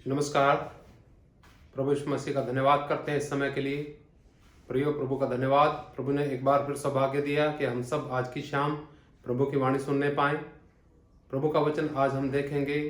नमस्कार। प्रभु यीशु मसीह का धन्यवाद करते हैं इस समय के लिए। प्रियो, प्रभु का धन्यवाद। प्रभु ने एक बार फिर सौभाग्य दिया कि हम सब आज की शाम प्रभु की वाणी सुनने पाएं। प्रभु का वचन आज हम देखेंगे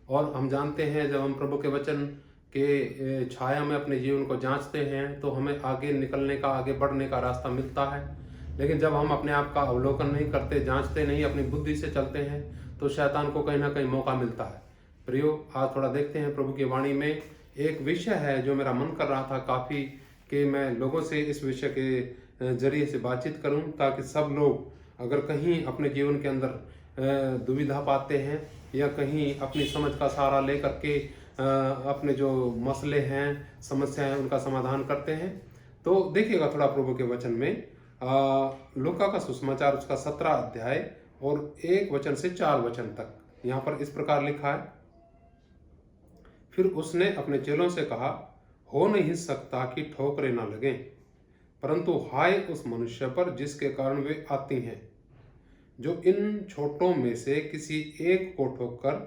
और हम जानते हैं जब हम प्रभु के वचन के छाया में अपने जीवन को जांचते हैं तो हमें आगे निकलने का, आगे बढ़ने का रास्ता मिलता है। लेकिन जब हम अपने आप का अवलोकन नहीं करते, जांचते नहीं, अपनी बुद्धि से चलते हैं तो शैतान को कहीं ना कहीं मौका मिलता है। प्रियो, आज थोड़ा देखते हैं प्रभु की वाणी में। एक विषय है जो मेरा मन कर रहा था काफ़ी कि मैं लोगों से इस विषय के जरिए से बातचीत करूं, ताकि सब लोग अगर कहीं अपने जीवन के अंदर दुविधा पाते हैं या कहीं अपनी समझ का सहारा लेकर के अपने जो मसले हैं, समस्याएं हैं, उनका समाधान करते हैं। तो देखिएगा थोड़ा प्रभु के वचन में लूका का सुसमाचार उसका 17 अध्याय और 1 वचन से 4 वचन तक यहाँ पर इस प्रकार लिखा है। फिर उसने अपने चेलों से कहा, हो नहीं सकता कि ठोकरें न लगें, परंतु हाय उस मनुष्य पर जिसके कारण वे आती हैं। जो इन छोटों में से किसी एक को ठोकर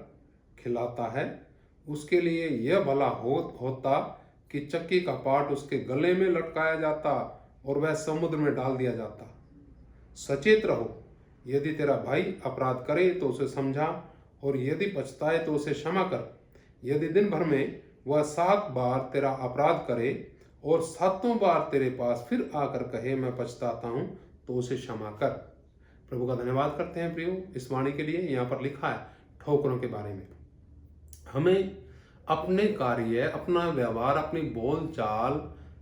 खिलाता है, उसके लिए यह भला होता कि चक्की का पाट उसके गले में लटकाया जाता और वह समुद्र में डाल दिया जाता। सचेत रहो, यदि तेरा भाई अपराध करे तो उसे समझा, और यदि पछताए तो उसे क्षमा कर। यदि दिन भर में वह 7 बार तेरा अपराध करे और 7वां बार तेरे पास फिर आकर कहे मैं पछताता हूं, तो उसे क्षमा कर। प्रभु का धन्यवाद करते हैं प्रियो इस वाणी के लिए। यहाँ पर लिखा है ठोकरों के बारे में। हमें अपने कार्य, अपना व्यवहार, अपनी बोल चाल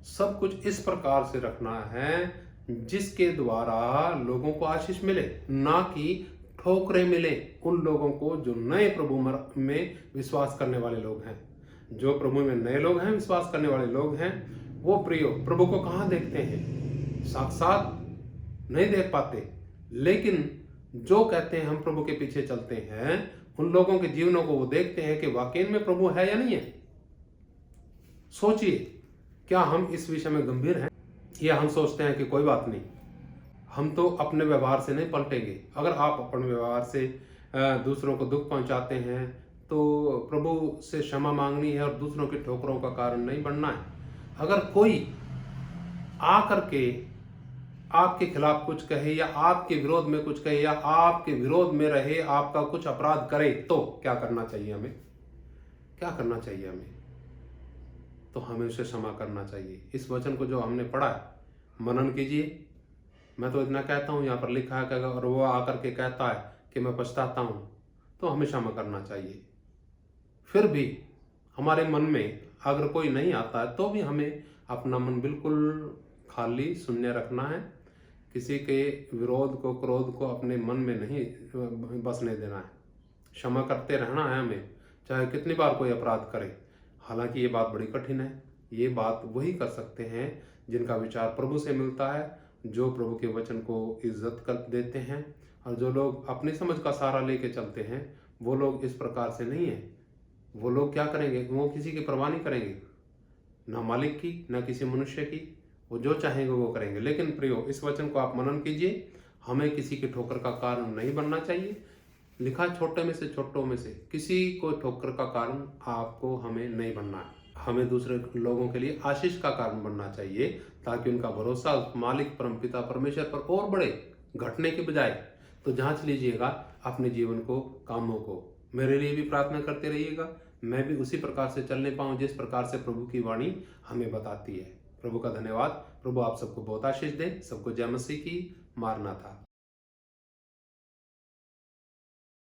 सब कुछ इस प्रकार से रखना है जिसके द्वारा लोगों को आशीष मिले, ना कि ठोकरें मिले उन लोगों को जो नए प्रभु में विश्वास करने वाले लोग हैं। जो प्रभु में नए लोग हैं, विश्वास करने वाले लोग हैं, वो प्रियो प्रभु को कहाँ देखते हैं? साक्षात नहीं देख पाते, लेकिन जो कहते हैं हम प्रभु के पीछे चलते हैं, उन लोगों के जीवनों को वो देखते हैं कि वाकई में प्रभु है या नहीं है। सोचिए, क्या हम इस विषय में गंभीर हैं या हम सोचते हैं कि कोई बात नहीं, हम तो अपने व्यवहार से नहीं पलटेंगे। अगर आप अपने व्यवहार से दूसरों को दुख पहुंचाते हैं तो प्रभु से क्षमा मांगनी है और दूसरों की ठोकरों का कारण नहीं बनना है। अगर कोई आकर के आपके खिलाफ कुछ कहे या आपके विरोध में कुछ कहे या आपके विरोध में रहे, आपका कुछ अपराध करे, तो क्या करना चाहिए हमें? क्या करना चाहिए हमें? तो हमें उसे क्षमा करना चाहिए। इस वचन को जो हमने पढ़ा है, मनन कीजिए। मैं तो इतना कहता हूँ, यहाँ पर लिखा है कि अगर वो आकर के कहता है कि मैं पछताता हूँ, तो हमें क्षमा करना चाहिए। फिर भी हमारे मन में अगर कोई नहीं आता है तो भी हमें अपना मन बिल्कुल खाली, शून्य रखना है। किसी के विरोध को, क्रोध को अपने मन में नहीं बसने देना है। क्षमा करते रहना है हमें, चाहे कितनी बार कोई अपराध करे। हालांकि ये बात बड़ी कठिन है। ये बात वही कर सकते हैं जिनका विचार प्रभु से मिलता है, जो प्रभु के वचन को इज्जत कर देते हैं। और जो लोग अपनी समझ का सहारा लेके चलते हैं, वो लोग इस प्रकार से नहीं है। वो लोग क्या करेंगे? वो किसी की परवाह नहीं करेंगे, ना मालिक की, ना किसी मनुष्य की। वो जो चाहेंगे वो करेंगे। लेकिन प्रियो, इस वचन को आप मनन कीजिए। हमें किसी की ठोकर का कारण नहीं बनना चाहिए। लिखा छोटे में से, छोटों में से किसी को ठोकर का कारण आपको, हमें नहीं बनना है। हमें दूसरे लोगों के लिए आशीष का कारण बनना चाहिए, ताकि उनका भरोसा मालिक परमपिता परमेश्वर पर और बढ़े, घटने के बजाय। तो जांच लीजिएगा अपने जीवन को, कामों को। मेरे लिए भी प्रार्थना करते रहिएगा, मैं भी उसी प्रकार से चलने पाऊं जिस प्रकार से प्रभु की वाणी हमें बताती है। प्रभु का धन्यवाद। प्रभु आप सबको बहुत आशीष दे। सबको जय मसीह की। मारना था।